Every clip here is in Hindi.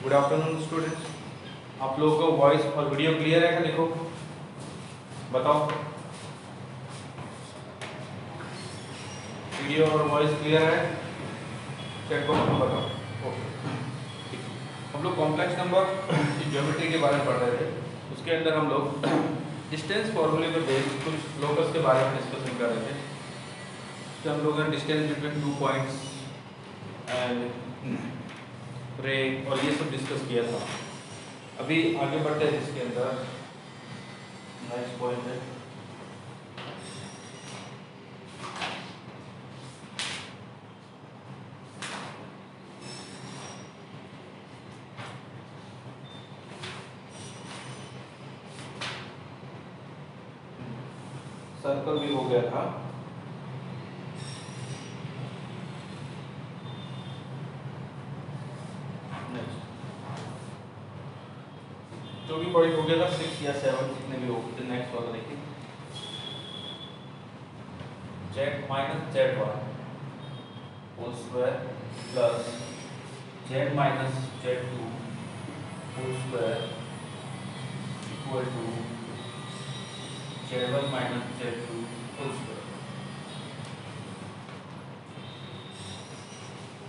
Good afternoon students. आप लोगों को वॉइस और वीडियो क्लियर है क्या? देखो बताओ, वीडियो और वॉइस क्लियर है? चैट बॉक्स में बताओ। ओके, ठीक है। हम लोग कॉम्प्लेक्स नंबर की ज्योमेट्री के बारे में पढ़ रहे थे। उसके अंदर हम लोग डिस्टेंस फॉर्मूले पे बेस्ड कुछ लोकस के बारे में डिस्कशन कर रहे थे। तो हम लोगों ने डिस्टेंस बिटवीन 2 पॉइंट्स एंड रे और ये सब डिस्कस किया था। अभी आगे बढ़ते हैं इसके अंदर। नेक्स्ट पॉइंट है सर्कल भी हो गया था। जो भी पॉइंट हो गया था 6 या 7 जितने भी हो गए। नेक्स्ट वाला देखिए, z minus z1 whole square plus z minus z2 whole square equal to z1 minus z2 whole square.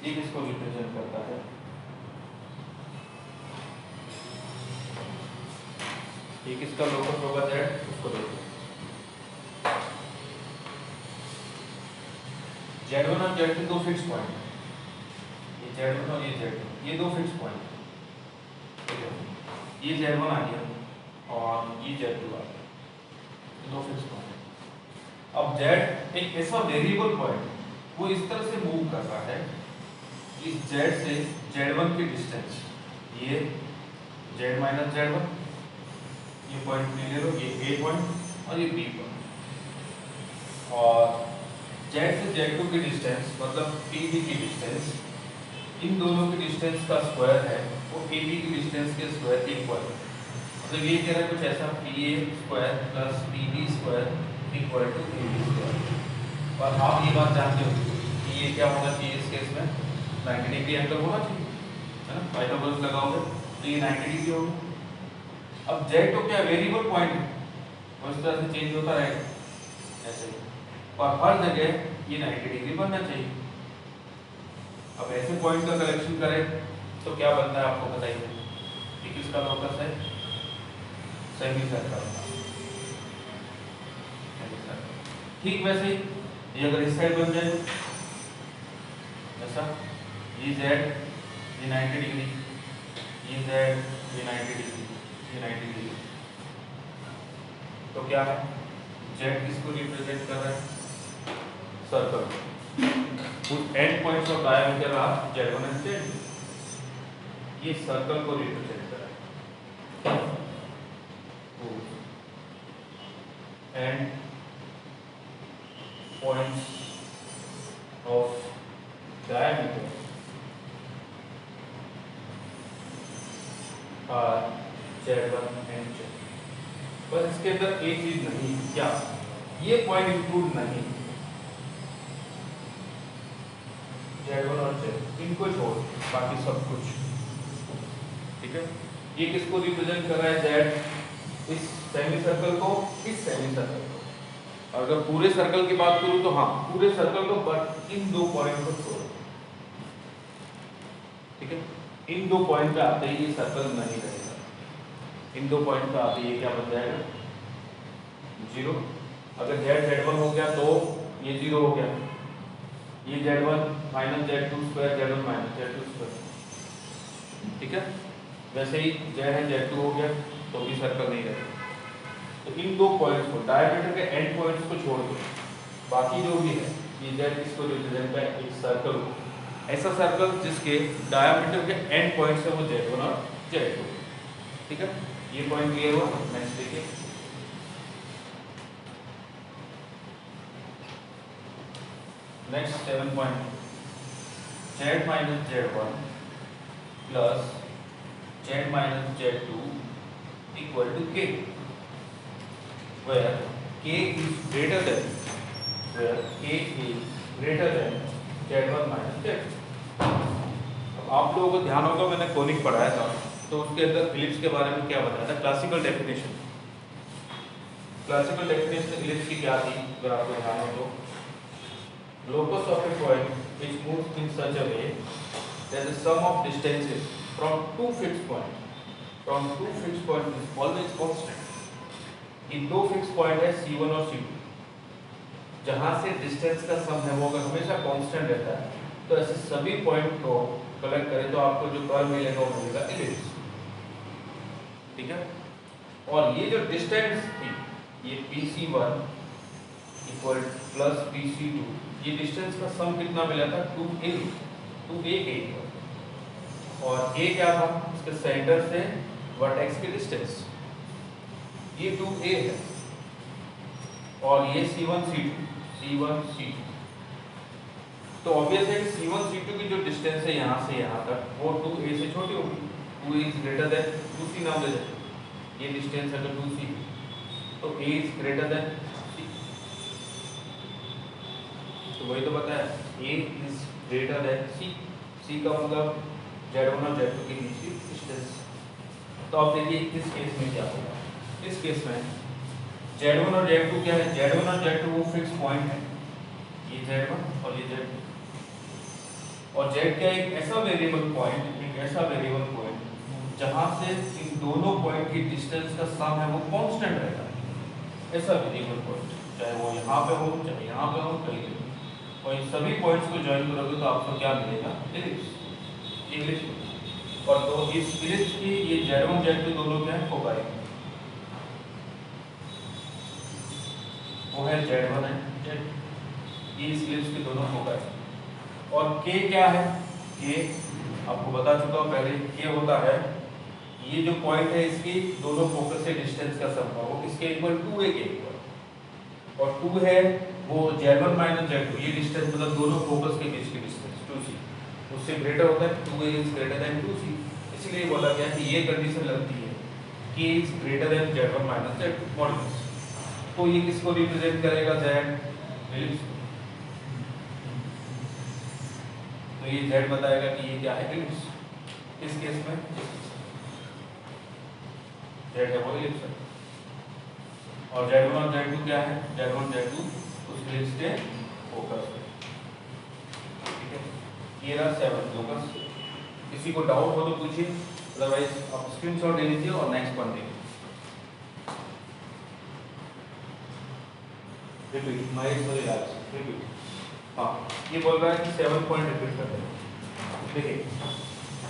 ये किसको रिप्रेजेंट करता है? ये किसका लोकस होगा? z, उसको देखो। z1 और z2 दो फिक्स पॉइंट है। ये z1 और ये z2 ये दो फिक्स पॉइंट है। ये z1 आ गया और ये z2 आ गया, दो फिक्स पॉइंट है। अब z एक ऐसा वेरिएबल पॉइंट है, वो इस तरह से मूव कर रहा है, इस z से z1 की डिस्टेंस, ये z माइनस z1, ये पॉइंट ले लो, ये A पॉइंट और ये B पॉइंट, और Z से Z2 की डिस्टेंस मतलब PB की डिस्टेंस, इन दोनों की डिस्टेंस का स्क्वायर है वो AB की डिस्टेंस के स्क्वायर इक्वल है। मतलब ये कह रहा है कुछ ऐसा PA square plus PB square equal to AB square. और आप ये बात जानते हो कि ये क्या होना चाहिए इस केस में? 90 डिग्री एंगल होना चाहिए, है ना? पाइथागोरस लगाओगे तो ये 90 डिग्री होगा। अब z तो क्या वेरिएबल पॉइंट है, वो इस तरह से चेंज होता रहेगा ऐसे, और हर जगह ये 90 डिग्री बनना चाहिए। अब ऐसे पॉइंट का कलेक्शन करें तो क्या बनता है आपको बताइए? ये किसका लोकस है? Semi circle. ठीक वैसे ही ये अगर इस साइड बन जाए ऐसा, ये z ये 90 डिग्री, ये z ये 90 डिग्री, ये 90 डिग्री, तो क्या है? z किसको रिप्रेजेंट कर रहा है? सर्कल। उस end points of diameter are z1 and z2, ये सर्कल को रिप्रेजेंट कर रहा है। End points of diameter are z1 and z2। बस इसके अंदर एक चीज नहीं, क्या ये पॉइंट इंक्लूड नहीं, z1 और z इनको छोड़ बाकी सब कुछ, ठीक है? ये किसको रिप्रेजेंट कर रहा है? z इस सेमी सर्कल को, इस सेमी सर्कल को। अगर पूरे सर्कल की बात करूं तो हाँ पूरे सर्कल को, बट इन दो पॉइंट को छोड़, ठीक है? इन दो पॉइंट पे आते ही ये सर्कल नहीं रहेगा। इन दो पॉइंट पे आते ये क्या बन जाएगा? 0। अगर z1 हो गया तो ये 0 हो गया, ये z1 minus z2 square, z1 minus z2 square, ठीक है? वैसे ही z है z2 हो गया तो भी सर्कल नहीं रहेगा। तो इन दो पॉइंट्स को, डायमीटर के एंड पॉइंट्स को छोड़ दो, बाकी जो भी है ये z किसको रिप्रेजेंट है? एक सर्कल को, ऐसा सर्कल जिसके डायमीटर के एंड पॉइंट्स है वो z1 और z2, ठीक है? ये पॉइंट क्लियर हुआ? नेक्स्ट देखिए, next 7 point, z minus z1 plus z minus z2 equal to k, where k is greater than z1 minus z2। अब आप लोगों को ध्यान होगा मैंने कोनिक पढ़ाया था, तो उसके अंदर इलिप्स के बारे में क्या बताया था, क्लासिकल डेफिनेशन इलिप्स की क्या थी, अगर आपको ध्यान हो तो locus of a point which moves in such a way that the sum of distances from two fixed points is always constant. ये दो फिक्स पॉइंट है C1 और C2, जहां से डिस्टेंस का सम है वो अगर हमेशा कांस्टेंट रहता है, तो ऐसे सभी पॉइंट को कलेक्ट करें तो आपको जो कर्व मिलेगा वो मिलेगा इलिप्स। ठीक है, और ये जो डिस्टेंस थी ये PC1 इक्वल प्लस PC2, ये डिस्टेंस का सम कितना मिला था 2a के इक्वल, और a क्या था, इसके सेंटर से वर्टेक्स की डिस्टेंस, ये 2a है, और ये C1 C2, तो ऑब्वियस है कि C1 C2 की जो डिस्टेंस है यहाँ से यहाँ तक वो 2a से छोटी होगी, 2a is greater than 2c नाम दे देते, ये डिस्टेंस है तो 2c, तो a is greater than c, तो वही तो बताया a is greater than c का मतलब Z1 और Z2 के बीच की डिस्टेंस। तो आप देखिए इस केस में क्या होगा, इस केस में Z1 और Z2 क्या है, Z1 और Z2 वो फिक्स पॉइंट है, ये Z1 और ये Z2, और Z क्या एक ऐसा वेरिएबल पॉइंट जहां से इन दोनों पॉइंट की डिस्टेंस का सम है वो कांस्टेंट रहता है, ऐसा वेरिएबल पॉइंट, चाहे वो यहाँ पे हो चाहे यहाँ पे हो कहीं भी, और इन सभी पॉइंट्स को ज्वाइन करोगे तो आपको क्या मिलेगा, इलिप्स, और तो इस इलिप्स की ये Z1 Z2 दोनों क्या है, फोकाई, वो है Z1 है Z2, ये इस इलिप्स के दोनों फोकाई, और K क्या है, K आपको बता चुका हूँ पहले, K होता है ये जो पॉइंट है इसकी दोनों फोकस से डिस्टेंस का सम, वो किसके इक्वल 2a के इक्वल, और 2 है वो Z1 माइनस Z2, ये डिस्टेंस मतलब दोनों फोकस के बीच की डिस्टेंस 2c, उससे ग्रेटर होता है 2a is greater than 2c, इसलिए बोला गया कि ये कंडीशन लगती है k is greater than Z1 minus Z2 modulus. तो ये किसको रिप्रेजेंट करेगा, Z इलिप्स, तो ये Z बताएगा कि ये क्या है, इलिप्स, इस केस में Z है वो इलिप्स है, और Z1 और Z2 क्या है, Z1 Z2 उस इलिप्स के फोकस है। ठीक है, ये रहा 7 फोकस, किसी को डाउट हो तो पूछिए, अदरवाइज आप स्क्रीनशॉट ले लीजिए और नेक्स्ट पॉइंट देखिए। रिपीट माइस और इलाज, रिपीट, हाँ ये बोल रहा है कि 7 पॉइंट रिपीट करते हैं। देखिए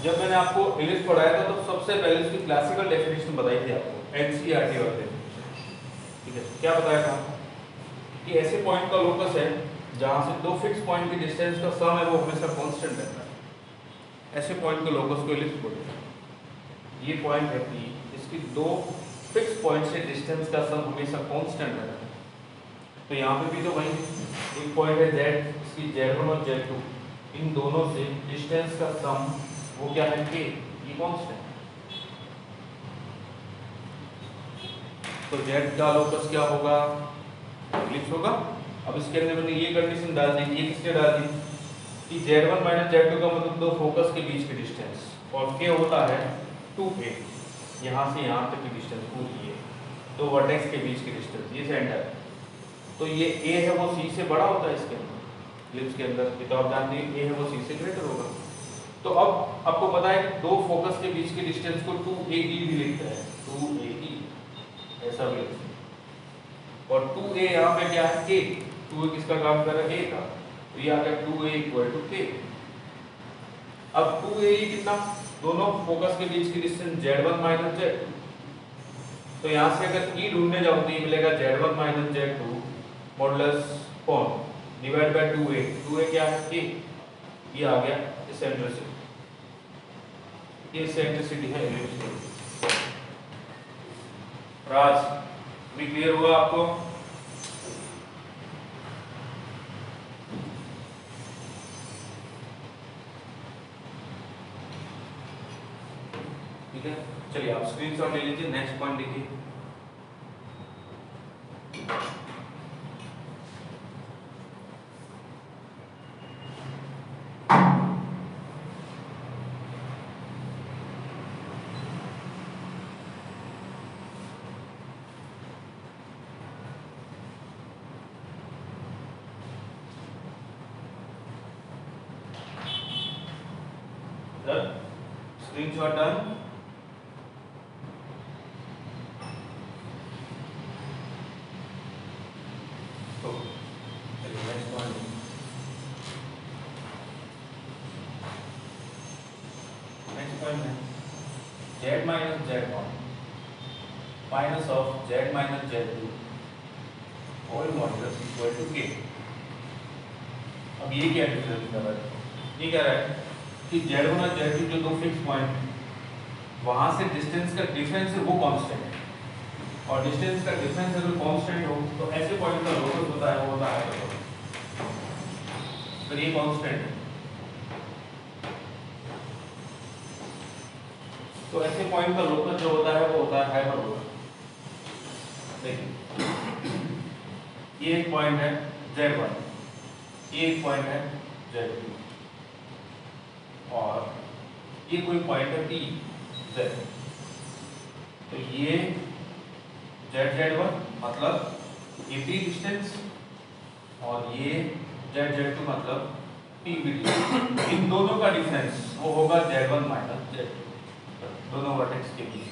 जब मैंने आपको इलिप्स पढ़ाया था तो सबसे पहले इसकी क्लासिकल डेफिनेशन बताई थी आपको, एनसीईआरटी वाले, ठीक है, क्या बताया था कि ऐसे पॉइंट का लोकस है जहां से दो फिक्स पॉइंट की डिस्टेंस का सम है वो हमेशा कांस्टेंट रहता है, ऐसे पॉइंट के लोकस को इलिप्स बोलते हैं। ये पॉइंट है P, इसकी दो फिक्स पॉइंट से डिस्टेंस का सम हमेशा कांस्टेंट रहता है, तो यहाँ पे भी तो वही एक पॉइंट है Z, इसकी Z1 और Z2 इन दोनों से डिस्टेंस का सम वो क्या है, K, ये कांस्टेंट, तो Z का लोकस क्या होगा, इलिप्स होगा। अब इसके अंदर मैंने ये कंडीशन डाल दी, ये किसने डाल दी कि Z1 माइनस Z2 का मतलब दो फोकस के बीच की डिस्टेंस, और K होता है 2a, यहाँ से यहाँ तक की डिस्टेंस पूरी है, तो वर्टेक्स के बीच की डिस्टेंस, ये सेंटर है, तो ये a है वो c से बड़ा होता है इसके अंदर, इलिप्स के अंदर, ये तो आप जानते हैं a है वो c से ग्रेटर होगा। तो अब आपको पता है कि दो फोकस के बीच की डिस्टेंस को 2ae भी लिखते हैं, 2ae ऐसा भी लिखते हैं, और 2a यहाँ पे क्या है, k, 2a किसका काम कर रहा है, a का, तो ये आ गया 2a इक्वल टू k। अब 2ae कितना, दोनों फोकस के बीच की डिस्टेंस Z1 माइनस Z2, तो यहाँ से अगर e ढूंढने जाओ तो ये मिलेगा Z1 माइनस Z2 मॉडुलस कौन, डिवाइड बाय 2a क्या है, k, ये आ गया इसेंट्रिसिटी, ये इसेंट्रिसिटी है इलिप्स की। राज भी क्लियर हुआ आपको, ठीक है, चलिए आप स्क्रीनशॉट ले लीजिए, नेक्स्ट पॉइंट देखिए। Screenshot done. तो नेक्स्ट पॉइंट, नेक्स्ट पॉइंट है z minus z1 minus of z minus z2 whole modulus equal to k। अब ये क्या रिप्रेजेंट कर रहा है? ये कह रहा है कि z1 और z2 जो दो फिक्स पॉइंट वहां से डिस्टेंस का डिफरेंस है वो कांस्टेंट है, और डिस्टेंस का डिफरेंस अगर कांस्टेंट हो तो ऐसे पॉइंट का लोकस होता है वो होता है तो ये कांस्टेंट है। तो ऐसे पॉइंट का लोकस जो होता है वो होता है हाइपरबोला। देखिए ये एक पॉइंट है z1, ये एक पॉइंट है z2, और ये कोई पॉइंट है p z। तो ये z1 मतलब ये p डिस्टेंस, और ये z2 मतलब p भी डिस्टेंस। इन दोनों का डिफरेंस वो होगा z1 माइनस z2, दोनों वर्टेक्स के बीच।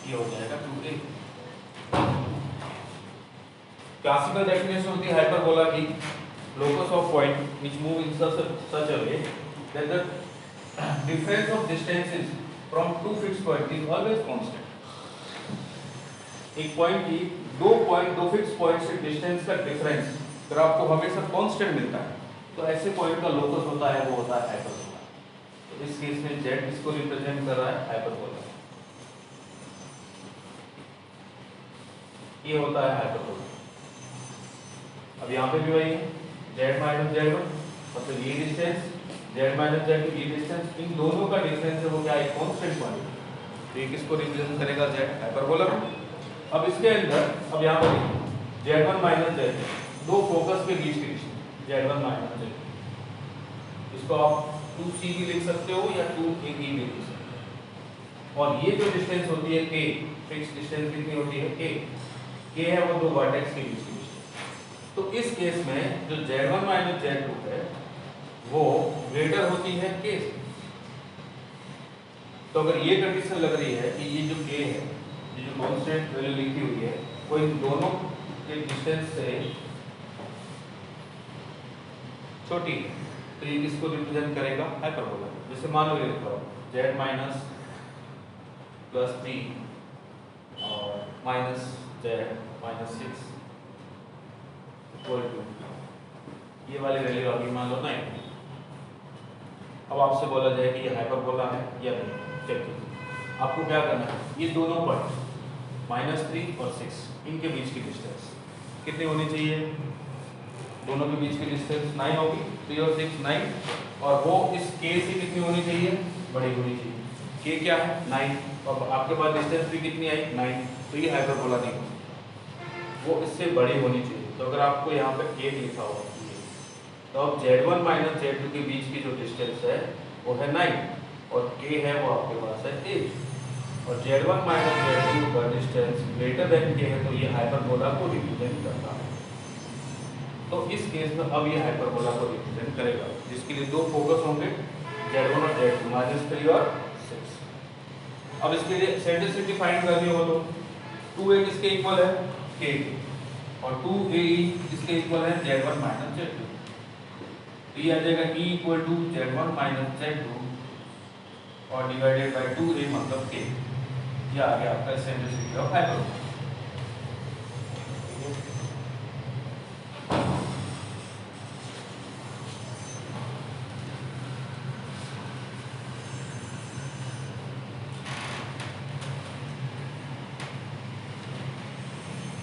ये हो जाएगा 2a। क्लासिकल डेफिनेशन होती है हाइपरबोला की, locus of point which move in such a way that the difference of distances from two fixed point is always constant। एक पॉइंट की दो फिक्स पॉइंट से डिस्टेंस का डिफरेंस अगर आपको हमेशा कांस्टेंट मिलता है तो ऐसे पॉइंट का लोकस होता है वो होता है हाइपरबोला। तो इस केस में z इसको रिप्रेजेंट कर रहा है हाइपरबोला, ये होता है हाइपरबोला। अब यहाँ पे भी वही है z माइनस z1 मतलब ये डिस्टेंस, z माइनस z2 ये डिस्टेंस, इन दोनों का डिफरेंस है वो क्या है? Constant point. तो ये किसको रिप्रेजेंट करेगा? z hyperbola. अब इसके अंदर अब यहाँ पर z1 माइनस z2 दो फोकस के बीच की डिस्टेंस z1 माइनस z2, इसको आप 2c भी लिख सकते हो या 2a भी लिख सकते हो। और ये जो डिस्टेंस होती है k, फिक्स डिस्टेंस कितनी होती है? k है वो दो वर्टेक्स के बीच की डिस्टेंस। तो इस केस में जो z1 माइनस z2 है वो ग्रेटर होती है k से। तो अगर ये कंडीशन लग रही है कि ये जो k है, ये जो कांस्टेंट वैल्यू लिखी हुई है वो इन दोनों के डिस्टेंस से छोटी है, तो ये किसको रिप्रेजेंट करेगा? हाइपरबोला। जैसे मान लो ये लिखा हो z माइनस प्लस 3 और minus z minus 6 equal to ये वाली वैल्यू अभी मान लो 9। अब आपसे बोला जाए कि ये हाइपरबोला है या नहीं, चेक कीजिए। आपको क्या करना है, ये दोनों पॉइंट -3 और 6 इनके बीच की डिस्टेंस कितनी होनी चाहिए? दोनों के बीच की डिस्टेंस 9 होगी, 3 और 6 9, और वो इस k से कितनी होनी चाहिए? बड़ी होनी चाहिए। k क्या है? 9, और आपके पास डिस्टेंस भी कितनी आई? 9, तो ये हाइपरबोला नहीं हो, वो इससे बड़ी होनी चाहिए। तो अगर आपको यहाँ पे k लिखा हुआ तो अब z1 माइनस z2 के बीच की जो डिस्टेंस है वो है 9, और k है वो आपके पास है 8, और z1 माइनस z2 का डिस्टेंस ग्रेटर देन k है, तो ये हाइपरबोला को रिप्रेजेंट करता है। तो इस केस में अब ये हाइपरबोला को रिप्रेजेंट करेगा, जिसके लिए दो फोकस होंगे z1 और z2 -3 और 6। अब इसके लिए सेंट्रिसिटी फाइंड करनी हो तो 2a किसके इक्वल है? k के, और 2a इसके इक्वल है z1 माइनस z2। तो ये आ जाएगा e equal to z1 minus z2 और डिवाइडेड बाय 2a मतलब k। ये आ गया आपका centricity of hyperbola.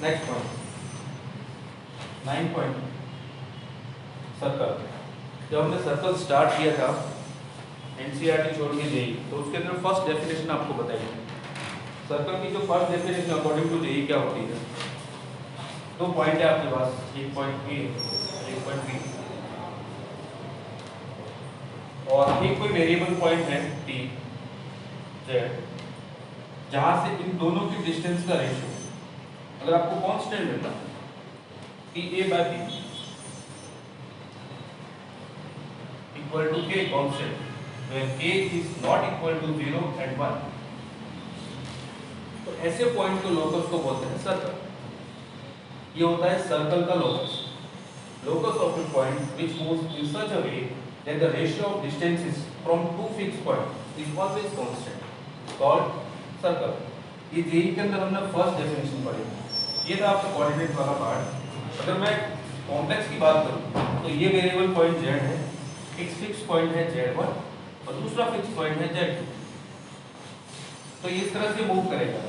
Next point 9 point, circle. जब हमने सर्कल स्टार्ट किया था एनसीईआरटी छोड़ के जेई, तो उसके अंदर फर्स्ट डेफिनेशन आपको बताई है। सर्कल की जो first definition according to JEE क्या होती है? दो पॉइंट है आपके पास, एक पॉइंट ए एक पॉइंट बी, और एक कोई वेरिएबल पॉइंट है टी जेड, जहां से इन दोनों की डिस्टेंस का रेशियो अगर आपको कांस्टेंट मिलता है T A by B equal to k constant, where k is not equal to 0 and 1। तो ऐसे पॉइंट को लोकस को बोलते हैं सर्कल। ये होता है सर्कल का locus. Locus of a point which moves in such a way that the ratio of distances from two fixed points is always constant, called circle। ये जेई के अंदर हमने फर्स्ट डेफिनेशन पढ़ी। ये था आपका कोऑर्डिनेट वाला पार्ट। अगर मैं कॉम्प्लेक्स की बात करूँ तो ये वेरिएबल पॉइंट z है, एक फिक्स पॉइंट है z1 और दूसरा फिक्स पॉइंट है z2। तो ये इस तरह से मूव करेगा।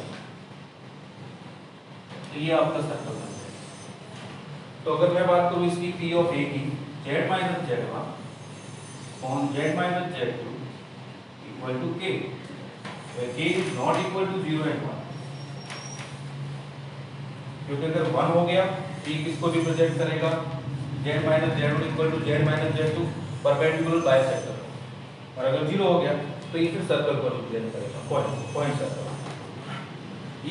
तो ये आपका सर्कल है। तो अगर मैं बात करूं इसकी P ऑफ A की z minus z1 on z minus z2 equal to k, where k is not equal to 0 and 1। क्योंकि अगर 1 हो गया P किसको रिप्रेजेंट करेगा, z minus z1 equal to z minus z2 perpendicular bisector. और अगर 0 हो गया तो ये फिर सर्कल को रिप्रेजेंट करेगा, पॉइंट सर्कल।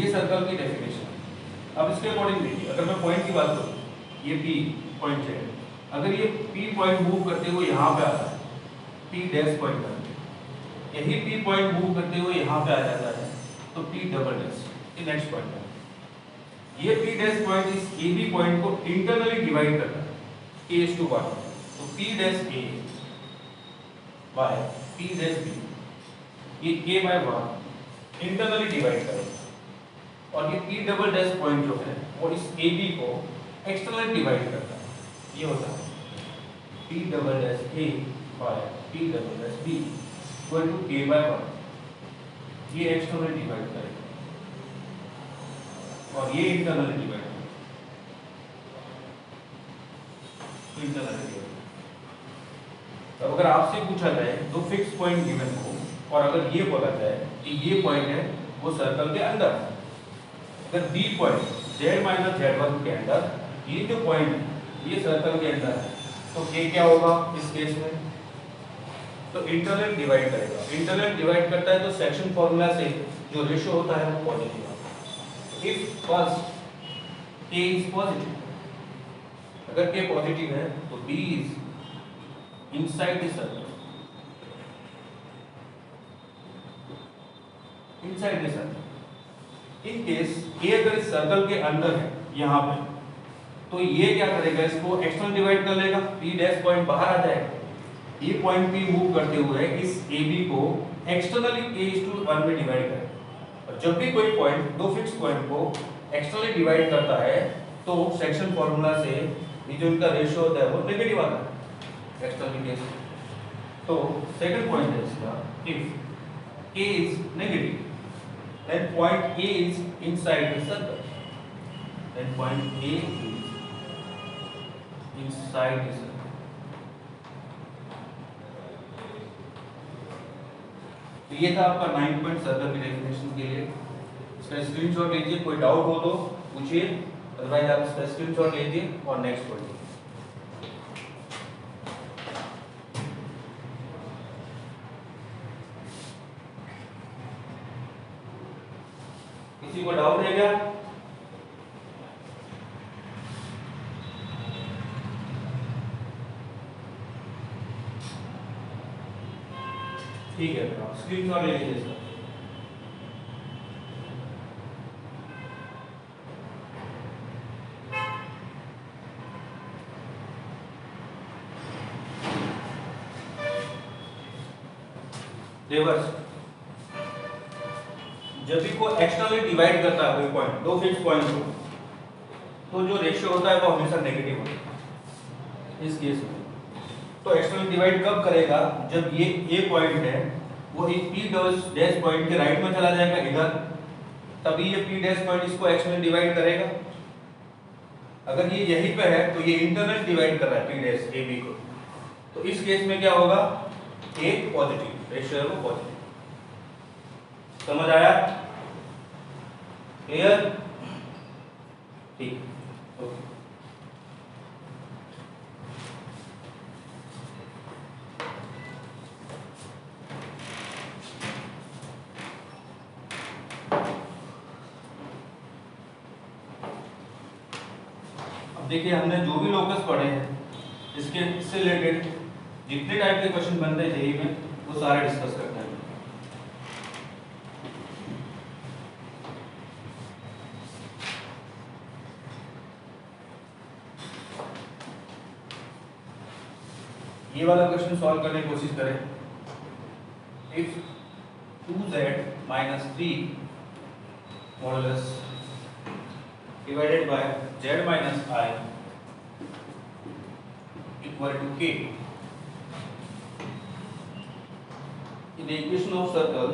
ये सर्कल की डेफिनेशन है। अब इसके अकॉर्डिंग देखिए, अगर मैं पॉइंट की बात करूं, ये P पॉइंट है, अगर ये P पॉइंट मूव करते हुए यहाँ पे आता है, P डैश पॉइंट करते, यही P पॉइंट मूव करते हुए यहाँ पे आ जाता है तो P डबल डैश, ये नेक्स्ट पॉइंट है। ये P डैश पॉइंट इस AB पॉइंट को इंटरनली डिवाइड करता है A:1। तो P dash A by P dash B, ये K बाय 1 इंटरनली डिवाइड करेगा। और ये P डबल डैश पॉइंट जो है वो इस AB को एक्सटर्नल डिवाइड करता है। ये होता है P double dash A by P double dash B equal to K by 1। ये एक्सटर्नल डिवाइड करेगा और ये इंटरनल डिवाइड करेगा, इंटरनल डिवाइड। अब अगर आपसे पूछा जाए दो फिक्स पॉइंट गिवन हो और अगर ये बोला जाए कि ये पॉइंट है वो सर्कल के अंदर है, अगर B point z minus z1 के अंदर, ये जो पॉइंट है ये सर्कल के अंदर है, तो k क्या होगा इस केस में, तो इंटरनल डिवाइड करेगा। इंटरनल डिवाइड करता है तो सेक्शन फॉर्मूला से जो रेशियो होता है वो पॉजिटिव आता है। If first k is positive, अगर k पॉजिटिव है तो B is inside the circle, inside the circle. In case k अगर इस सर्कल के अंदर है यहाँ पे, तो ये क्या करेगा, इसको एक्सटर्नल डिवाइड कर लेगा, P डैश पॉइंट बाहर आ जाएगा। ये पॉइंट P मूव करते हुए इस AB को एक्सटर्नली K:1 में डिवाइड करेगा। और जब भी कोई पॉइंट दो फिक्स पॉइंट को एक्सटर्नली डिवाइड करता है तो सेक्शन फॉर्मूला से ये जो इनका रेशियो होता है वो नेगेटिव आता है एक्सटर्नली केस। तो सेकंड पॉइंट है इसका, if K is negative then point A is inside the circle, then point A is inside the circle। तो ये था आपका 9 पॉइंट सर्कल की डेफिनेशन के लिए। इसका स्क्रीनशॉट लीजिए, कोई डाउट हो तो पूछिए, अदरवाइज आप इसका स्क्रीनशॉट लीजिए और नेक्स्ट पढ़िए। किसी को डाउट है क्या? ठीक है, आप स्क्रीनशॉट ले लीजिए इसका। रिवर्स, जब भी कोई एक्सटर्नली डिवाइड करता है कोई पॉइंट, दो फिक्स पॉइंट को, तो जो रेशियो होता है वो हमेशा नेगेटिव होता है इस केस में। तो एक्सटर्नल डिवाइड कब करेगा, जब ये ए पॉइंट है वो एक P डैश पॉइंट के राइट में चला जाएगा इधर, तभी ये P डैश पॉइंट इसको एक्सटर्नल डिवाइड करेगा। अगर ये यहीं पे है तो ये इंटरनल डिवाइड कर रहा है P डैश AB को, तो इस केस में क्या होगा, एक पॉजिटिव रेशियो है वो पॉजिटिव। समझ आया? क्लियर? ठीक, ओके। अब देखिए हमने जो भी लोकस पढ़े हैं इसके इससे रिलेटेड जितने टाइप के क्वेश्चन बनते हैं जेईई में, वो सारे डिस्कस करते हैं। ये वाला क्वेश्चन सॉल्व करने की कोशिश करें। If 2z minus 3 modulus divided by z minus I equal to k, in the equation of circle,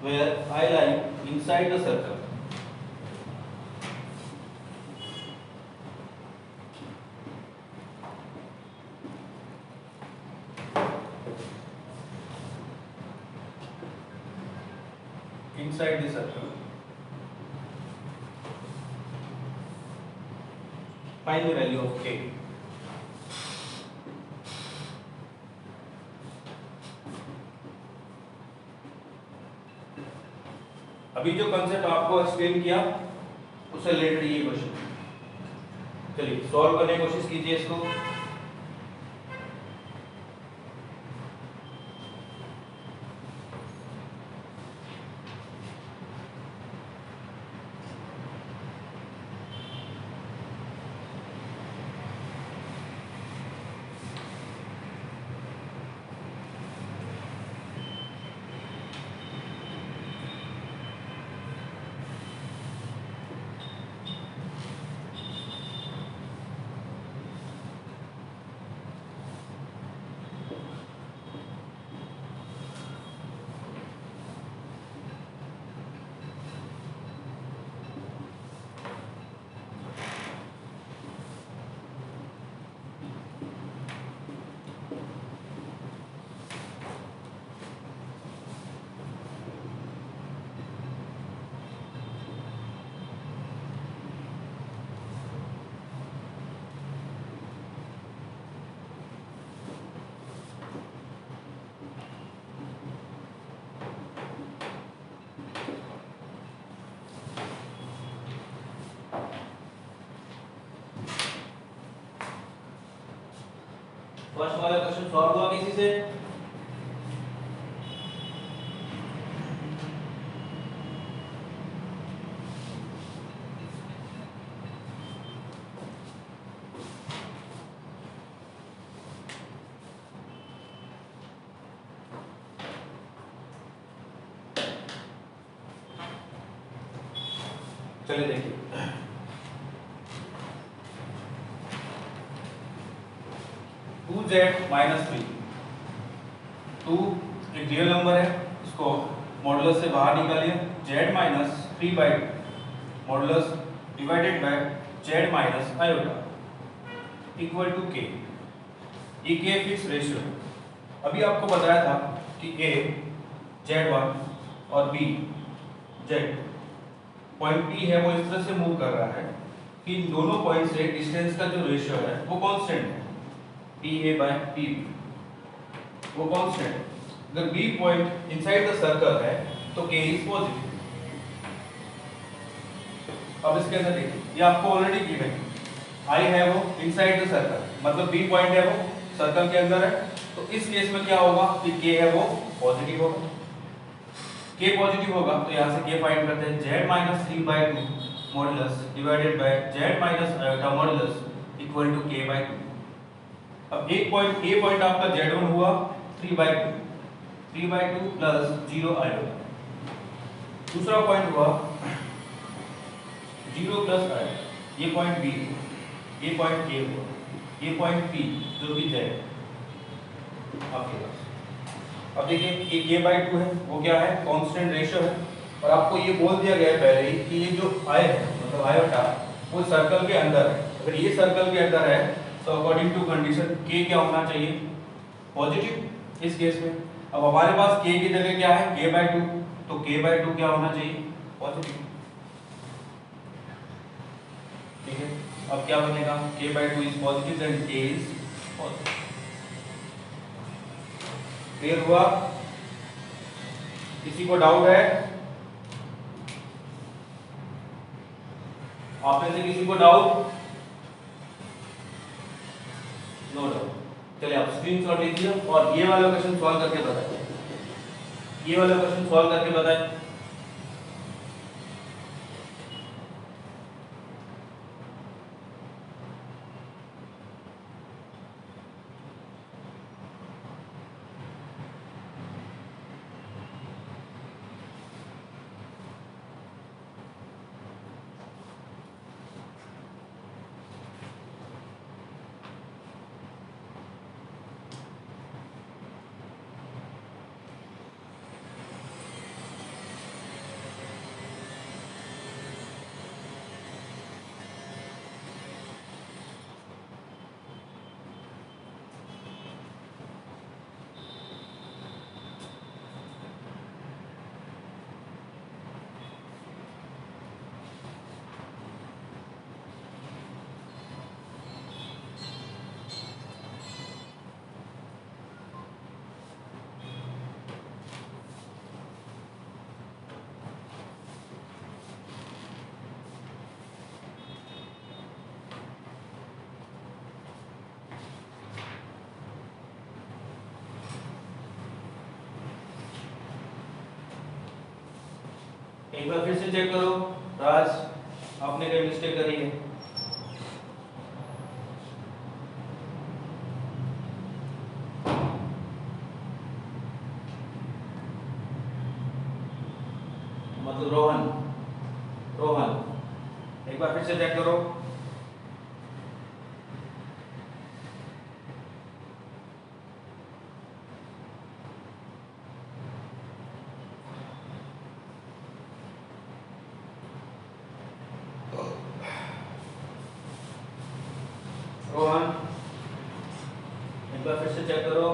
where I lie inside the circle, inside the circle, find the value of k. अभी जो कंसेप्ट आपको एक्सप्लेन किया उससे रिलेटेड ये क्वेश्चन। चलिए सॉल्व करने की कोशिश कीजिए इसको। फर्स्ट वाला क्वेश्चन सॉल्व हुआ किसी से? चलिए देखिए, 2z minus 3, 2 एक रियल नंबर है, इसको मॉडुलस से बाहर निकालिए, z minus 3 by modulus divided by z minus iota equal to k। ये k फिक्स रेशियो है। अभी आपको बताया था कि a z1 और b z पॉइंट P है वो इस तरह से मूव कर रहा है कि इन दोनों पॉइंट से डिस्टेंस का जो रेशियो है वो कांस्टेंट है, PA by PB वो कांस्टेंट है। अगर B point inside the circle है तो K इज पॉजिटिव। अब इसके अंदर देखिए, ये आपको ऑलरेडी गिवन है, I है वो इनसाइड द सर्कल, मतलब B पॉइंट है वो सर्कल के अंदर है, तो इस केस में क्या होगा कि K है वो पॉजिटिव होगा। K पॉजिटिव होगा तो यहाँ से K फाइंड करते हैं, z minus 3 by 2 modulus divided by z minus iota modulus equal to K by 2। अब एक पॉइंट A पॉइंट आपका z1 हुआ 3 by 2 प्लस 0 आयोटा, दूसरा पॉइंट हुआ 0 प्लस आयोटा, ये पॉइंट B, ये पॉइंट A हुआ, ये पॉइंट P जो कि z आपके पास। अब देखिए ये k by 2 है, वो क्या है, कांस्टेंट रेशियो है, और आपको ये बोल दिया गया है पहले ही कि ये जो i है मतलब आयोटा वो सर्कल के अंदर है। अगर ये सर्कल के अंदर है तो अकॉर्डिंग टू कंडीशन k क्या होना चाहिए, पॉजिटिव इस केस में। अब हमारे पास k की जगह क्या है, k by 2, तो k by 2 क्या होना चाहिए, पॉजिटिव। ठीक है, अब क्या बनेगा, k by 2 is positive then k is positive. Clear हुआ? किसी को डाउट है? आप में से किसी को डाउट? No doubt. चलिए आप स्क्रीनशॉट लीजिए और ये वाला क्वेश्चन सॉल्व करके बताइए। ये वाला क्वेश्चन सॉल्व करके बताइए। एक बार फिर से चेक करो। राज, आपने कोई मिस्टेक करी है? मतलब रोहन, एक बार फिर से चेक करो। रोहन, एक बार फिर से चेक करो।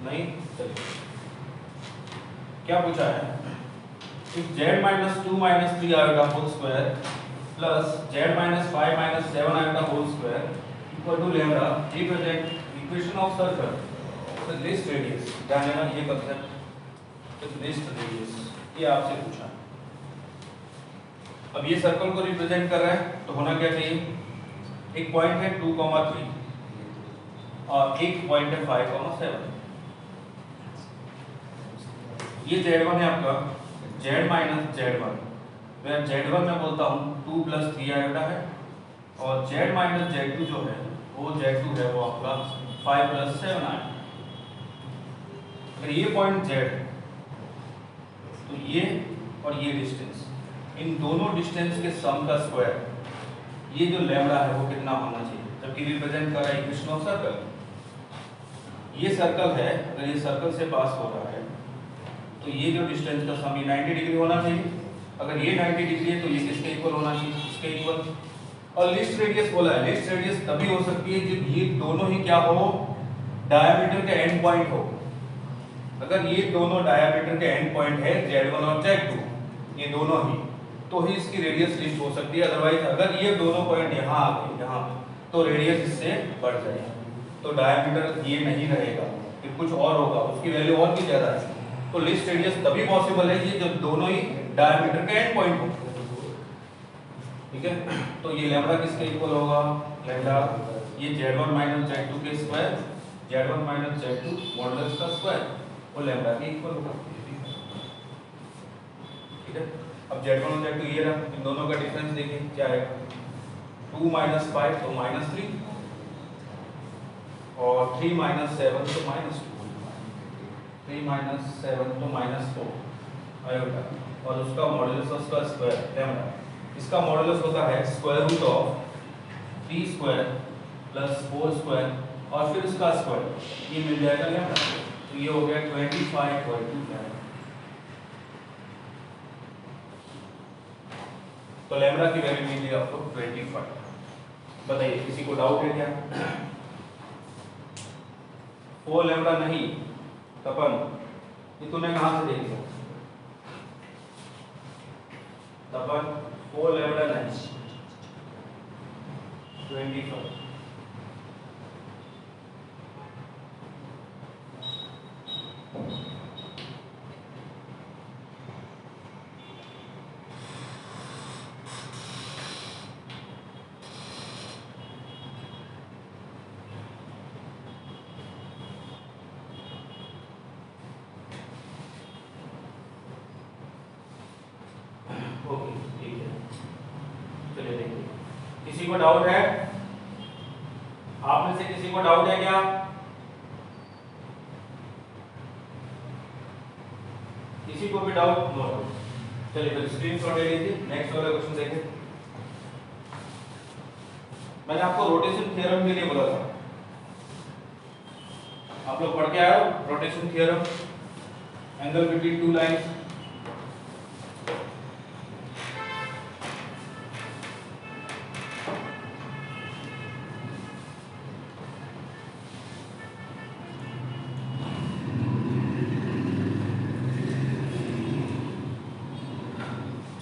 नहीं? चलिए, क्या पूछा है? If z minus 2 minus 3 iota whole square plus z minus 5 minus 7 iota whole square equal to lambda, represent equation of circle with least radius। ध्यान देना ये concept with least radius, ये आपसे पूछा। अब ये सर्कल को रिप्रेजेंट कर रहा है तो होना क्या चाहिए? एक पॉइंट है 2,3 और एक पॉइंट है 5,7। ये z1 है आपका, z minus z1, where z1 मैं बोलता हूँ 2 + 3 आयोटा है और z माइनस z2 जो है वो z2 है वो आपका 5 + 7 आयोटा। अगर ये पॉइंट z तो ये और ये डिस्टेंस, इन दोनों डिस्टेंस के सम का स्क्वायर, ये जो लैम्बडा है वो कितना होना चाहिए? जबकि रिप्रेजेंट कर रहा है इक्वेशन ऑफ सर्कल। ये सर्कल है, अगर ये सर्कल से पास हो रहा है तो ये जो डिस्टेंस का सम 90 डिग्री होना चाहिए। अगर ये 90 डिग्री है तो ये किसके इक्वल होना चाहिए? इसके इक्वल। और लिस्ट रेडियस बोला है, लिस्ट रेडियस तभी हो सकती है जब ये दोनों ही क्या हो? डायमीटर के एंड पॉइंट हो। अगर ये दोनों डायमीटर के एंड पॉइंट है z1 और z2, ये दोनों ही, तो ही इसकी रेडियस लिस्ट हो सकती है। अदरवाइज अगर ये दोनों पॉइंट यहाँ आ गए यहाँ तो रेडियस इससे बढ़ जाएगी, तो डायमीटर ये नहीं रहेगा, फिर कुछ और होगा, उसकी वैल्यू और भी ज्यादा है। तो लिस्ट रेडियस तभी पॉसिबल है ये जब दोनों ही डायमीटर के एंड पॉइंट हो। ठीक है, तो ये लैम्बडा किसके इक्वल होगा? लैम्बडा ये z1 माइनस z2 के square, z1 minus z2 modulus का स्क्वायर, वो लैम्बडा के इक्वल होगा। ठीक है, अब z1 और z2 ये रहा, इन दोनों का डिफरेंस देखिए क्या आएगा? 2 - 5 तो -3 और 3 - 7 तो -2, 3 - 7 तो -4 आयोटा, और उसका मॉडुलस उसका स्क्वायर लैम्बडा, इसका मॉडुलस होता है square root of 3 square plus 4 square और फिर इसका स्क्वायर, ये मिल जाएगा लैम्बडा। तो ये हो गया 25/2। तो लैम्बडा की वैल्यू मिली आपको 25। बताइए किसी को डाउट है क्या? 4 लैम्बडा नहीं तपन, ये तूने कहां से देख लिया? तपन 4 लैम्बडा नहीं, 25। को डाउट है? आप में से किसी को डाउट है क्या? किसी को भी डाउट? No doubt. चलिए फिर स्क्रीनशॉट ले लीजिए, नेक्स्ट वाला क्वेश्चन देखें। मैंने आपको रोटेशन थ्योरम के लिए बोला था, आप लोग पढ़ के आए हो rotation theorem, angle between two lines.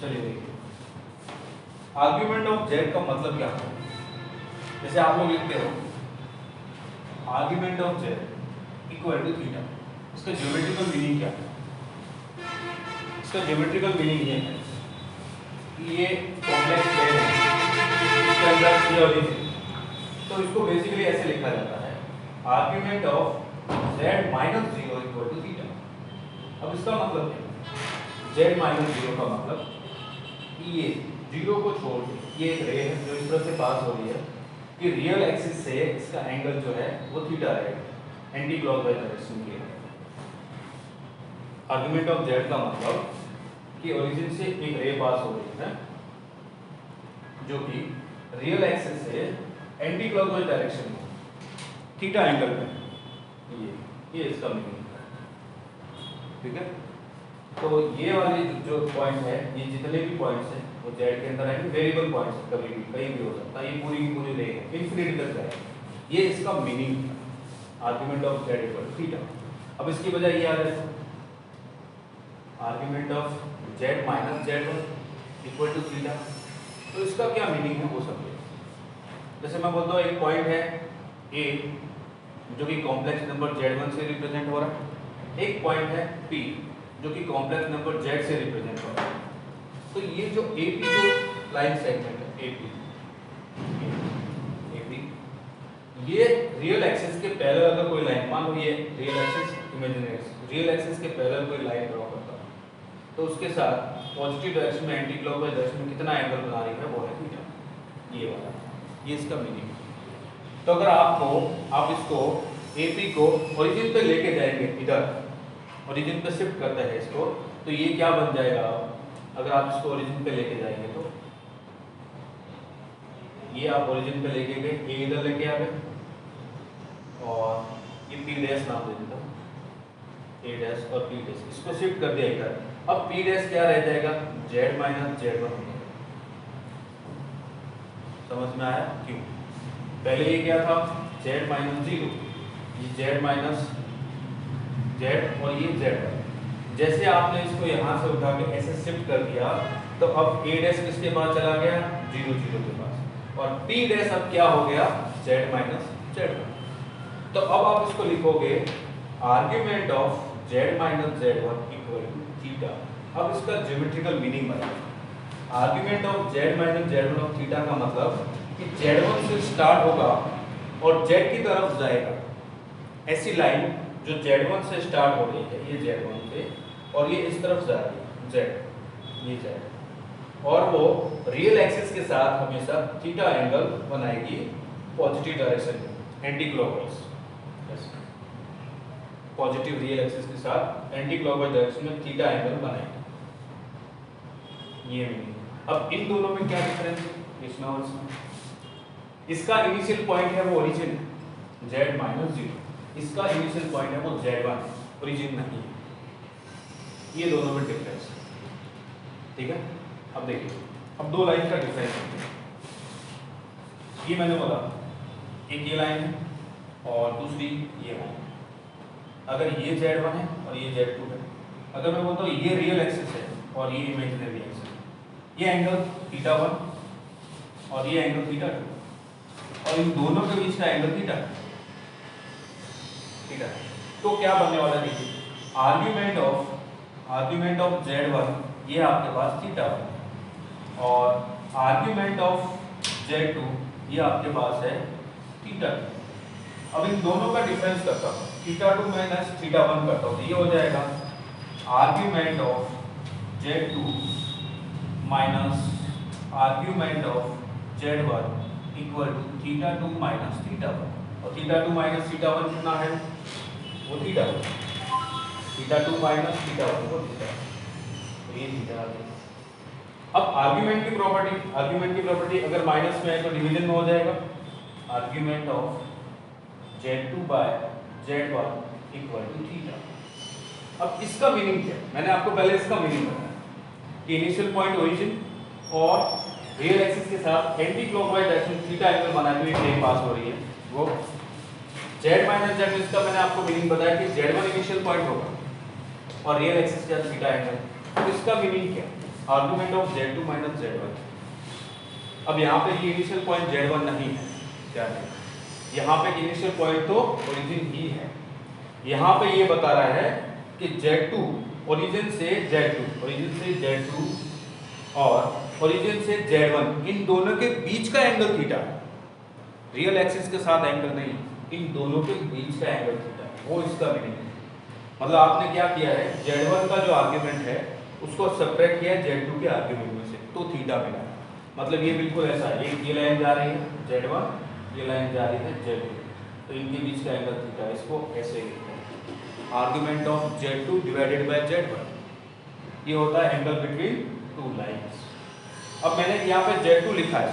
चलिए देखिए, आर्ग्यूमेंट ऑफ जेड का मतलब क्या है? जैसे आप लोग लिखते हो argument of z equal to theta, इसका ज्योमेट्रिकल मीनिंग क्या है? इसका ज्योमेट्रिकल मीनिंग ये है कि ये कॉम्प्लेक्स प्लेन है, इसके अंदर ये ओरिजिन, तो इसको बेसिकली ऐसे लिखा जाता है argument of z minus zero equal to theta. अब इसका मतलब क्या है? जेड माइनस जीरो का मतलब ये जीरो को छोड़ के ये एक रे है जो इस तरह से पास हो रही है कि रियल एक्सिस से इसका एंगल जो है वो थीटा रहेगा, एंटी क्लॉकवाइज डायरेक्शन के। आर्गुमेंट ऑफ जेड का मतलब कि ओरिजिन से एक रे पास हो रही है जो कि रियल एक्सिस से एंटी क्लॉकवाइज डायरेक्शन में थीटा एंगल में, ये इसका मीनिंग है। ठीक है, तो ये वाले जो पॉइंट है, ये जितने भी पॉइंट्स हैं वो जेड के अंदर आएंगे, वेरिएबल पॉइंट्स, कभी भी कहीं भी हो सकता है, ये पूरी की पूरी रे है, इन्फिनिटी तक जाएगी। ये इसका मीनिंग है argument of z equal theta. अब इसकी बजाय ये आ जाए argument of z minus z equal to theta, तो इसका क्या मीनिंग है वो समझिए। जैसे मैं बोलता हूँ एक पॉइंट है ए जो कि कॉम्प्लेक्स नंबर z1 से रिप्रेजेंट हो रहा है, एक पॉइंट है p जो कि कॉम्प्लेक्स नंबर z से रिप्रेजेंट हो रहा है। तो ये जो AP जो लाइन सेगमेंट है AP, ये रियल एक्सिस के पैरेलल अगर कोई लाइन, मान लो ये real axis, imaginary axis, real axis के पैरेलल कोई लाइन ड्रॉ करता है तो उसके साथ पॉजिटिव डायरेक्शन में एंटी क्लॉकवाइज डायरेक्शन में कितना एंगल बना रही है वो है थीटा, ये वाला, ये इसका मीनिंग। तो अगर आप इसको AP को ओरिजिन पे लेके जाएंगे, इधर ओरिजिन पे शिफ्ट करते हैं इसको, तो ये क्या बन जाएगा? अगर आप इसको ओरिजिन पे लेके जाएंगे तो ये आप ओरिजिन पे लेके गए, ये इधर लेके आ गए और ये P डैश नाम दे देता हूँ, A डैश और P डैश, इसको शिफ्ट कर दिया इधर। अब P डैश क्या रह जाएगा? Z माइनस Z1 हो जाएगा। समझ में आया क्यों? पहले ये क्या था? Z माइनस जीरो, ये Z माइनस Z और ये Z। जैसे आपने इसको यहाँ से उठा के ऐसे शिफ्ट कर दिया तो अब A डैश किसके पास चला गया? 0 0 के पास, और P डैश अब क्या हो गया? Z minus Z1। तो अब आप इसको लिखोगे argument of Z minus Z1 equal to theta. अब इसका ज्योमेट्रिकल मीनिंग बताओ। Argument of Z minus Z1 of theta का मतलब कि Z1 से स्टार्ट होगा और Z की तरफ जाएगा, ऐसी लाइन जो Z1 से स्टार्ट हो रही है, ये Z1 से, और ये इस तरफ जा रही है Z, ये Z, और वो रियल एक्सिस के साथ हमेशा थीटा एंगल बनाएगी पॉजिटिव डायरेक्शन में, anti clockwise, positive real axis के साथ एंटी क्लॉकवाइज डायरेक्शन में थीटा एंगल बनाएगी, ये मीनिंग। अब इन दोनों में क्या डिफरेंस है? इसमें और इसमें, इसका इनिशियल पॉइंट है वो ओरिजिन Z माइनस जीरो, इसका इनिशियल पॉइंट है वो Z1, ओरिजिन नहीं है। ये दोनों में डिफरेंस है, ठीक है। अब देखिए, अब दो लाइन का डिफरेंस है। ये मैंने बोला एक ये लाइन है और दूसरी ये लाइन। अगर ये Z1 है और ये Z2 है, अगर मैं बोलता हूँ ये रियल एक्सिस है और ये इमेजिनरी एक्सिस है, ये एंगल θ1 और ये एंगल θ2, और इन दोनों के बीच का एंगल थीटा है। तो क्या बनने वाला है? देखिए, आर्ग्यूमेंट ऑफ Z1 ये आपके पास θ1 और आर्ग्यूमेंट ऑफ Z2 ये आपके पास है θ2। अब इन दोनों का डिफरेंस करता हूँ, θ2 माइनस θ1 करता हूँ, तो ये हो जाएगा argument of Z2 minus argument of Z1 equal to theta 2 minus theta 1, और थीटा 2 माइनस थीटा 1 कितना है, वो थीटा 1, थीटा 2 माइनस थीटा 1 वो थीटा, तो ये थीटा आ गया। अब आर्गुमेंट की प्रॉपर्टी अगर माइनस में है तो डिवीजन में हो जाएगा, argument of Z2 by Z1 equal to theta. अब इसका मीनिंग क्या है, मैंने आपको पहले इसका मीनिंग बताया कि इनिशियल पॉइंट ओरिजिन और रियल एक्सिस के साथ anti clockwise direction theta angle बनाते हुए प्लेन पास हो रही है, वो Z माइनस Z, इसका मैंने आपको मीनिंग बताया कि Z1 इनिशियल पॉइंट होगा और रियल एक्सिस का थीटा एंगल, तो इसका मीनिंग क्या है, argument of Z2 minus Z1। अब यहाँ पे ये इनिशियल पॉइंट Z1 नहीं है, क्या है, यहाँ पे इनिशियल पॉइंट तो ओरिजिन ही है। यहाँ पे ये बता रहा है कि Z2 ओरिजिन से Z2 और ओरिजिन से Z1 इन दोनों के बीच का एंगल थीटा, रियल एक्सिस के साथ एंगल नहीं, इन दोनों के बीच का एंगल थीटा, वो इसका मीनिंग है। मतलब आपने क्या किया है, Z1 का जो आर्गुमेंट है उसको सब्ट्रैक्ट किया Z2 के आर्गुमेंट में से, तो थीटा मिला। मतलब ये बिल्कुल ऐसा है, ये लाइन जा रही है Z1, ये लाइन जा रही है Z2, तो इनके बीच का एंगल थीटा, इसको ऐसे लिखते हैं argument of Z2 divided by Z1, ये होता है एंगल बिटवीन टू लाइंस। अब मैंने यहाँ पे Z2 लिखा है,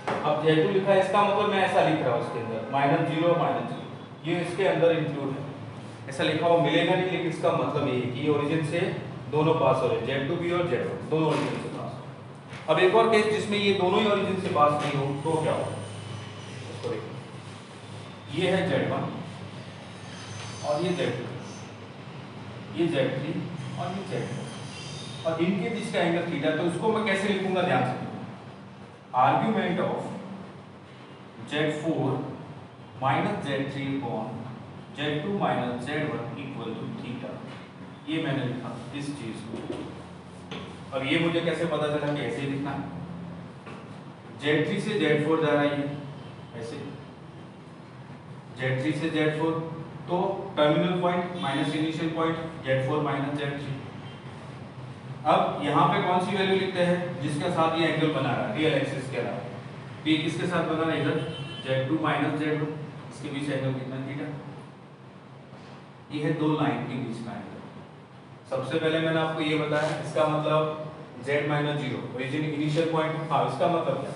अब Z2 लिखा है, इसका मतलब मैं ऐसा लिख रहा हूँ उसके अंदर -0, ये इसके अंदर इंक्लूड है, ऐसा लिखा हुआ मिलेगा नहीं, लेकिन इसका मतलब ये है कि ये ओरिजिन से दोनों पास हो रहे हैं, Z2 भी और Z1 दोनों ओरिजिन से पास। अब एक और केस जिसमें ये दोनों ही ओरिजिन से पास नहीं हो तो क्या होगा, इसको देखो, ये है Z1 और ये Z2, ये Z3 और ये Z4, और इनके बीच का एंगल थीटा, तो उसको मैं कैसे लिखूंगा, ध्यान से, argument of Z4 minus Z3 upon Z2 minus Z1 equal to theta, ये मैंने लिखा इस चीज को। अब ये मुझे कैसे पता चला कि ऐसे लिखना है, Z3 से Z4 जा रहा है ये ऐसे, Z3 से Z4, तो terminal point minus initial point Z4 minus Z3। अब यहाँ पे कौन सी वैल्यू लिखते हैं, जिसके साथ ये एंगल बना रहा है रियल एक्सिस के अलावा, तो ये किसके साथ बना रहा है, इधर Z2 माइनस Z1, इसके बीच एंगल कितना, थीटा। ये है दो लाइन के बीच का एंगल। सबसे पहले मैंने आपको ये बताया, इसका मतलब Z minus 0 origin initial point, हाँ इसका मतलब क्या,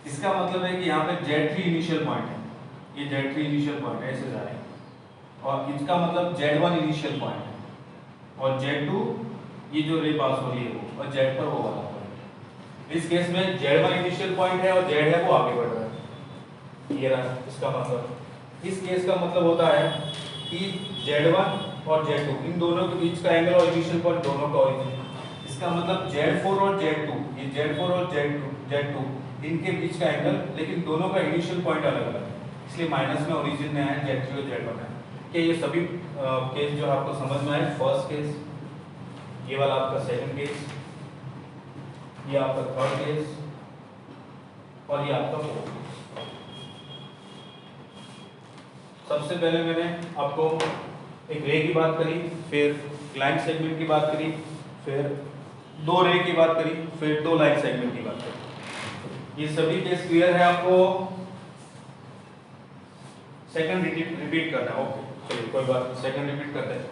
इसका मतलब है कि यहाँ पे Z3 इनिशियल पॉइंट है, ये Z3 इनिशियल पॉइंट है, ऐसे जा रहे हैं, और इसका मतलब Z1 इनिशियल पॉइंट है, और Z2 ये जो रे पास हो रही है वो, और Z पर वो वाला पॉइंट। इस केस में Z1 इनिशियल पॉइंट है और Z है वो आगे बढ़ रहा है, ये रहा इसका मतलब। इस केस का मतलब होता है कि Z1 और Z2 इन दोनों के बीच का एंगल और इनिशियल पॉइंट दोनों का ओरिजिन, इसका मतलब Z4 और Z2, ये Z4 और Z2 इनके बीच का एंगल, लेकिन दोनों का इनिशियल पॉइंट अलग अलग है, इसलिए माइनस में ओरिजिन में है Z3 और Z1 है। कि ये सभी केस जो आपको समझ में आए, फर्स्ट केस, ये वाला आपका सेकंड केस, ये आपका थर्ड केस, और ये आपका फोर्थ केस। सबसे पहले मैंने आपको एक रे की बात करी, फिर लाइन सेगमेंट की बात करी, फिर दो रे की बात करी, फिर दो लाइन सेगमेंट की बात करी। ये सभी केस क्लियर है आपको, सेकंड रिपीट करना है, ओके चलिए कोई बात, सेकंड रिपीट करते हैं।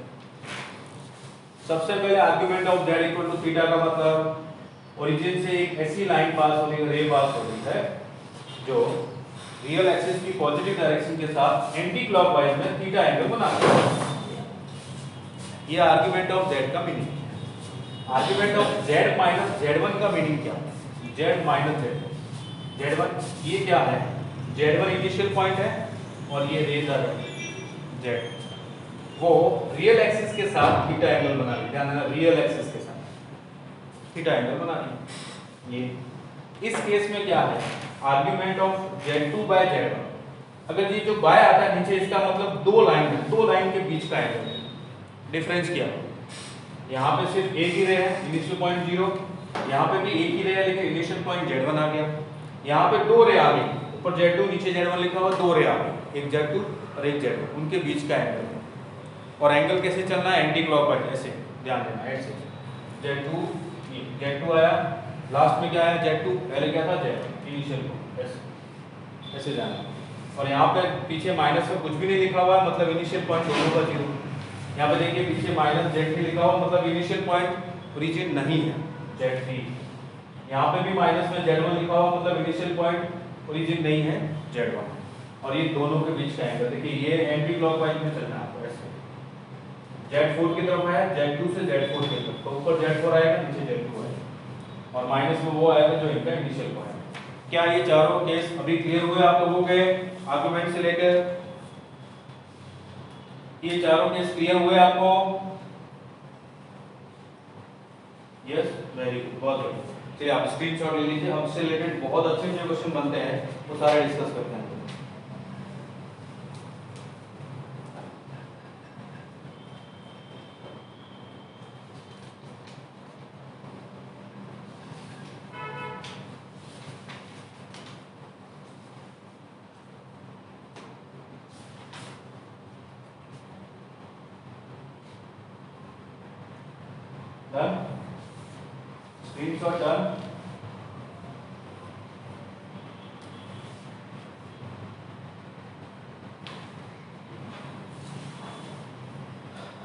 सबसे पहले argument of Z equal to theta का मतलब ओरिजिन से एक ऐसी लाइन पास हो रही है, रे पास हो रही है जो रियल एक्सिस की पॉजिटिव डायरेक्शन के साथ एंटी क्लॉकवाइज में थीटा एंगल बना रहा है। ये आर्गुमेंट ऑफ Z का मीनिंग है। Argument of Z minus Z1 का मीनिंग क्या है, Z माइनस Z1 ये क्या है, Z1 इनिशियल पॉइंट है और ये रेज आ रहा है Z, वो रियल एक्सिस के साथ थीटा एंगल बना रही है, ध्यान देना, रियल एक्सिस के साथ थीटा एंगल बना रही है। ये इस केस में क्या है, argument of Z2 by Z1। अगर ये जो बाय आता है नीचे, इसका मतलब दो लाइन है, दो लाइन के बीच का एंगल है। डिफरेंस किया, यहाँ पे सिर्फ एक ही रे है, इनिशियल पॉइंट 0, यहाँ पे भी एक ही रे है लेकिन इनिशियल पॉइंट Z1 आ गया। यहाँ पे दो रे आ गई, ऊपर Z2 नीचे Z1 लिखा हुआ, दो रे आ गई, एक Z2 और एक Z1, उनके बीच का एंगल है। और एंगल कैसे चलना है, एंटी क्लॉकवाइज, ऐसे ध्यान देना, ऐसे Z2 आया, लास्ट में क्या आया Z2, पहले क्या था Z1 इनिशियल, ऐसे ऐसे जाना। और यहाँ पे पीछे माइनस में कुछ भी नहीं लिखा हुआ है, मतलब इनिशियल पॉइंट दोनों का 0। यहाँ पे देखिए पीछे -z3 लिखा हुआ, मतलब इनिशियल पॉइंट ओरिजिन नहीं है z3। यहाँ पे भी माइनस में z1 लिखा हुआ, मतलब इनिशियल पॉइंट ओरिजिन नहीं है z1। और ये दोनों के बीच का एंगल देखिए, ये एंटी क्लॉकवाइज में चलना है आपको ऐसे, z4 की तरफ है, z2 से z4 की तरफ, तो ऊपर z4 आएगा, नीचे z2 आएगा, और माइनस में वो आएगा जो इनका इनिशियल पॉइंट। क्या ये चारों केस अभी क्लियर हुए आप लोगों के आर्गुमेंट से लेकर? ये चारों केस क्लियर हुए आपको? यस, वेरी गुड, बहुत बढ़िया। चलिए आप स्क्रीनशॉट ले लीजिए, हम इससे रिलेटेड बहुत अच्छे अच्छे क्वेश्चन बनते हैं, वो सारे डिस्कस करते हैं। Done, screenshot done.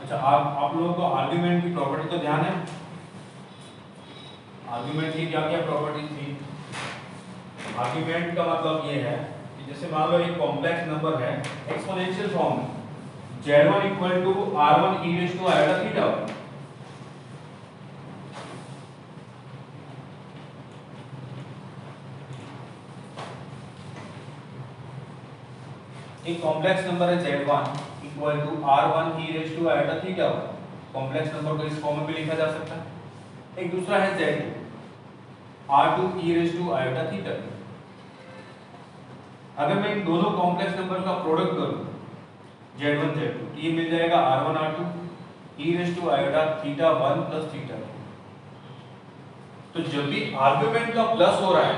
अच्छा, आप लोगों को आर्गुमेंट की प्रॉपर्टी तो ध्यान है? आर्गुमेंट की क्या क्या प्रॉपर्टी थी? आर्गुमेंट का मतलब ये है कि जैसे मान लो एक कॉम्प्लेक्स नंबर है एक्सपोनेंशियल फॉर्म में, z1 equal to r1 e raise to iota theta 1। एक कॉम्प्लेक्स नंबर है z1 equal to r1 e raise to iota theta 1। Complex number को इस फॉर्म में भी लिखा जा सकता है। एक दूसरा है z2 r2 e raise to iota theta 2। अगर मैं इन दोनों कॉम्प्लेक्स नंबर का प्रोडक्ट करूं z1 z2, ये मिल जाएगा r1 r2 e raise to iota theta 1 plus theta 2। तो जब भी आर्गुमेंट का प्लस हो रहा है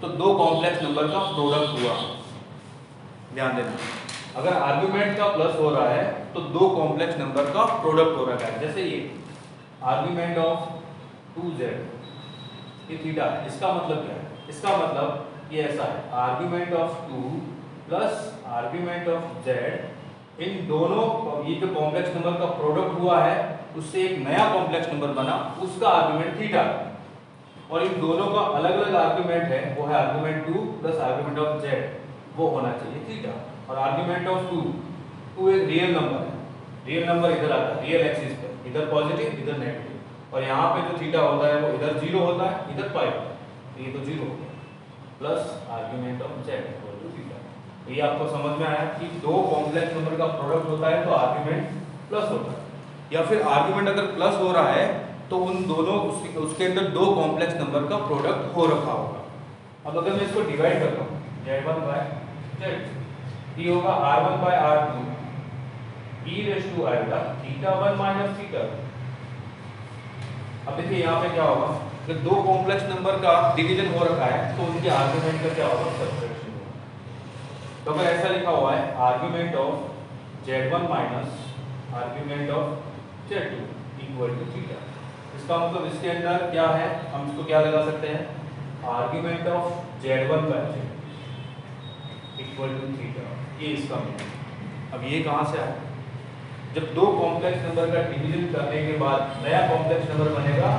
तो दो कॉम्प्लेक्स नंबर का प्रोडक्ट हुआ, ध्यान देना। अगर आर्गुमेंट का प्लस हो रहा है तो दो कॉम्प्लेक्स नंबर का प्रोडक्ट हो रहा है। जैसे ये आर्गुमेंट ऑफ 2z, ये थीटा, इसका मतलब क्या है? इसका मतलब ये ऐसा है, argument of 2 plus argument of z, इन दोनों ये जो कॉम्प्लेक्स नंबर का प्रोडक्ट हुआ है उससे एक नया कॉम्प्लेक्स नंबर बना, उसका आर्गुमेंट थीटा। और इन दोनों का अलग अलग आर्गुमेंट है, वो है argument 2 plus argument of z, वो होना चाहिए थीटा। और आर्गुमेंट ऑफ 2 एक रियल नंबर है, रियल नंबर इधर आता है रियल एक्सिस पे, इधर पॉजिटिव इधर नेगेटिव, और यहाँ पे जो थीटा होता है वो इधर 0 होता है इधर पाई होता है, तो ये तो 0 हो गया, plus argument of z equal to theta. तो ये आपको समझ में आया कि दो कॉम्प्लेक्स नंबर का प्रोडक्ट होता है तो आर्गुमेंट प्लस होता है, या फिर आर्गुमेंट अगर प्लस हो रहा है तो उन दोनों उसके अंदर दो कॉम्प्लेक्स नंबर का प्रोडक्ट हो रखा होगा। अब अगर मैं इसको डिवाइड करता हूँ z1 बाय z, ये होगा r1 by r2 e raise to iota theta 1 minus theta. अब देखिए यहाँ पे क्या होगा, जब दो कॉम्प्लेक्स नंबर का डिवीजन हो रखा है तो उनके आर्गुमेंट का क्या होगा, सब्ट्रैक्शन होगा। तो अगर ऐसा लिखा हुआ है argument of z1 minus argument of z2 equal to theta, इसका मतलब इसके अंदर क्या है, हम इसको क्या लगा सकते हैं, argument of z1 by z equal to theta, ये इसका मीनिंग। अब ये कहाँ से आया, जब दो कॉम्प्लेक्स नंबर का डिवीजन करने के बाद नया कॉम्प्लेक्स नंबर बनेगा,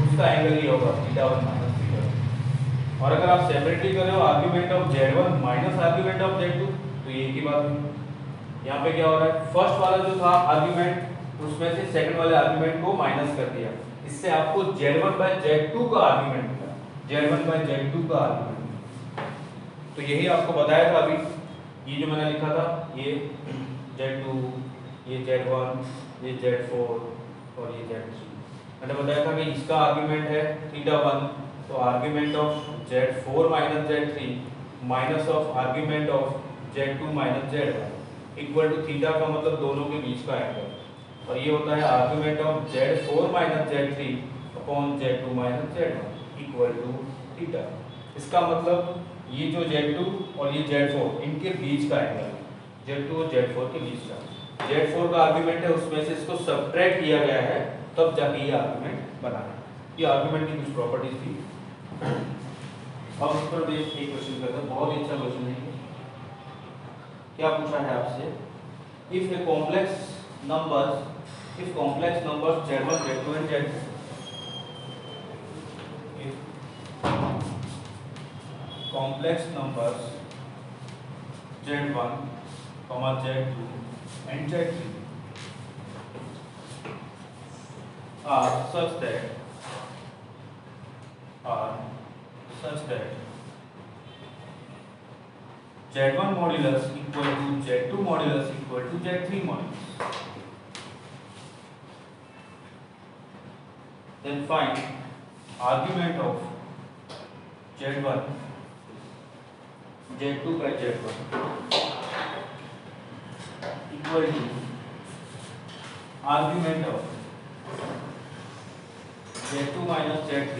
उसका एंगल ये होगा थीटा 1 माइनस थीटा। और अगर आप सेपरेटली कर रहे हो argument of z1 minus argument of z2, तो ये एक ही बात है। यहाँ पे क्या हो रहा है, फर्स्ट वाला जो था आर्गुमेंट, उसमें से सेकंड वाले आर्गुमेंट को माइनस कर दिया, इससे आपको z1 बाय z2 का आर्गुमेंट मिला, z1 बाय z2 का आर्गुमेंट। तो यही आपको बताया था अभी, ये जो मैंने लिखा था, ये z2, ये z1, ये z4 और ये z3, मैंने बताया था कि इसका आर्गुमेंट है थीटा 1, तो argument of z4 minus z3 minus of argument of z2 minus z1 equal to theta का मतलब दोनों के बीच का एंगल, और ये होता है argument of z4 minus z3 upon z2 minus z1 equal to theta. इसका मतलब ये जो z2 और ये z4 इनके बीच का एंगल, z2 और z4 के बीच का, z4 का आर्गुमेंट है उसमें से इसको सब्ट्रैक्ट किया गया है, तब जाके ये आर्गुमेंट बना है। ये आर्गुमेंट की कुछ प्रॉपर्टीज थी। अब इस पर भी एक क्वेश्चन करते हैं, बहुत ही अच्छा क्वेश्चन है। क्या पूछा है आपसे, if a complex numbers Z1 Z2 and Z3, complex numbers Z1, Z2 and Z3 are such that Z1 modulus equal to Z2 modulus equal to Z3 modulus. Then find argument of Z1 Z2 by Z1 equal to argument of Z2 minus Z3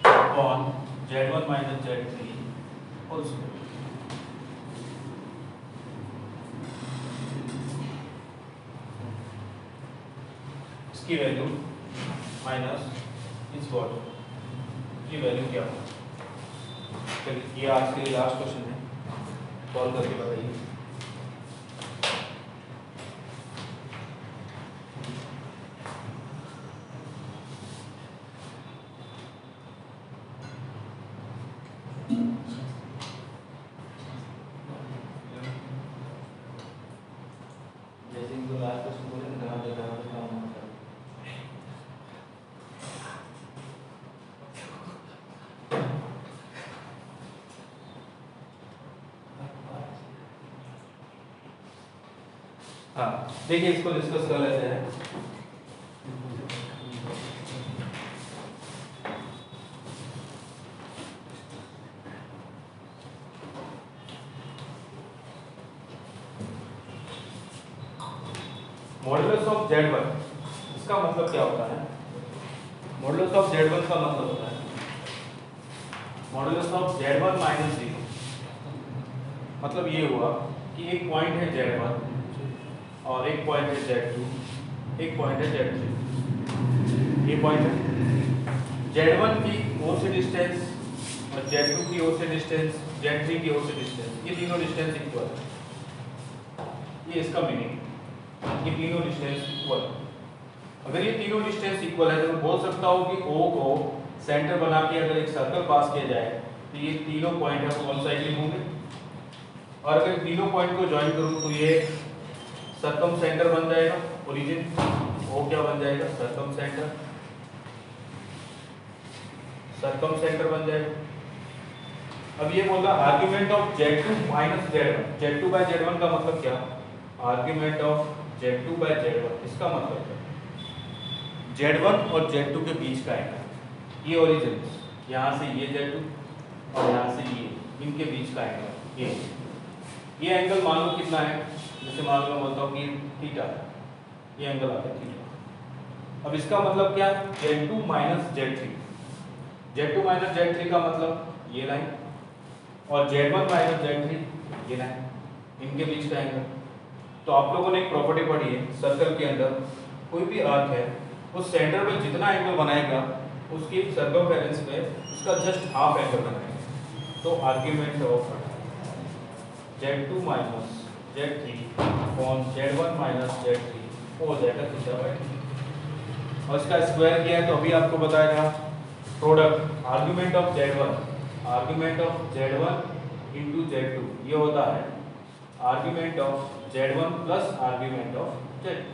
upon Z1 minus Z3 whole square. इसकी वैल्यू माइनस इस वॉट की वैल्यू क्या होगा? चलिए ये आज के लिए लास्ट क्वेश्चन है, सॉल्व करके बताइए। जैसे इनको लास्ट क्वेश्चन बोले ना, कहाँ देखा है काम होता है। हाँ देखिए, इसको डिस्कस कर लेते हैं। मॉडुलस ऑफ Z1, इसका मतलब क्या होता है? मॉडुलस ऑफ Z1 का मतलब होता है मॉडुलस ऑफ Z1 माइनस 0। मतलब ये हुआ कि एक पॉइंट है Z1 और एक पॉइंट है Z2, एक पॉइंट है Z3। ये पॉइंट है Z1 की ओर से डिस्टेंस और Z2 की ओर से डिस्टेंस, Z3 की ओर से डिस्टेंस, ये तीनों डिस्टेंस इक्वल है। ये इसका मीनिंग, ये तीनों डिस्टेंस इक्वल। अगर ये तीनों डिस्टेंस इक्वल है तो मैं बोल सकता हूँ कि O को सेंटर बना के अगर एक सर्कल पास किया जाए तो ये तीनों पॉइंट है वो कॉन्साइक्लिक होंगे। और अगर तीनों पॉइंट को ज्वाइन करूँ तो ये सर्कम सेंटर बन जाएगा, ओरिजिन O क्या बन जाएगा? सर्कम सेंटर, सर्कम सेंटर बन जाएगा। अब ये बोल रहा argument of Z2 minus Z1, Z2 by Z1 का मतलब क्या? Argument of Z2 by Z1, इसका मतलब क्या? Z1 और Z2 के बीच का एंगल, ये ओरिजिन, यहाँ से ये Z2 और यहाँ से ये, इनके बीच का एंगल ये एंगल मान लो कितना है? जैसे मान लो मैं बोलता हूँ कि थीटा, ये एंगल आता है थीटा। अब इसका मतलब क्या? Z2 minus Z3, Z2 minus Z3 का मतलब ये लाइन और Z1 माइनस Z3 ये लाइन, इनके बीच का एंगल। तो आप लोगों ने एक प्रॉपर्टी पढ़ी है, सर्कल के अंदर कोई भी आर्क है उस सेंटर पे जितना एंगल बनाएगा उसकी सर्कमफेरेंस में उसका जस्ट हाफ एंगल बनाएगा। तो argument of Z2 minus Z3 upon Z1 minus Z3 हो जाएगा थीटा बाय थीटा। और इसका स्क्वायर किया है तो अभी आपको बताएगा product argument of Z1 into Z2, ये होता है argument of Z1 plus argument of Z2,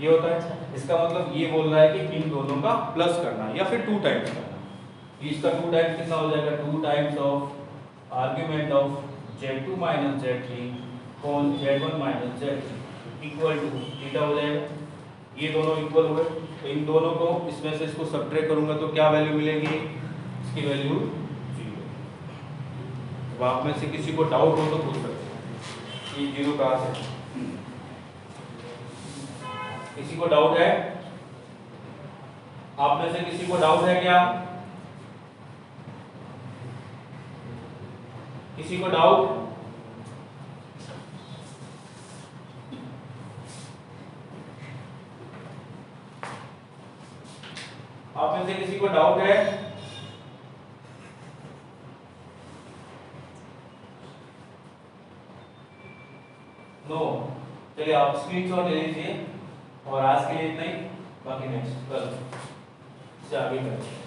ये होता है। इसका मतलब ये बोल रहा है कि इन दोनों का प्लस करना या फिर 2 टाइम्स करना। इसका 2 टाइम्स कितना हो जाएगा? 2 times of argument of Z2 minus Z3 upon Z1 minus Z3 equal to theta हो जाएगा। ये दोनों इक्वल हुए तो इन दोनों को इसमें से इसको सब्ट्रैक्ट करूंगा तो क्या वैल्यू मिलेगी? इसकी वैल्यू 0। अब आप में से किसी को डाउट हो तो पूछ सकते हैं कि 0 कहाँ से? किसी को डाउट है? आप में से किसी को डाउट है क्या? किसी को डाउट? आप में से किसी को डाउट है? नो। चलिए आप स्क्रीनशॉट ले लीजिए और आज के लिए इतना ही, बाकी नेक्स्ट कल से आगे करें।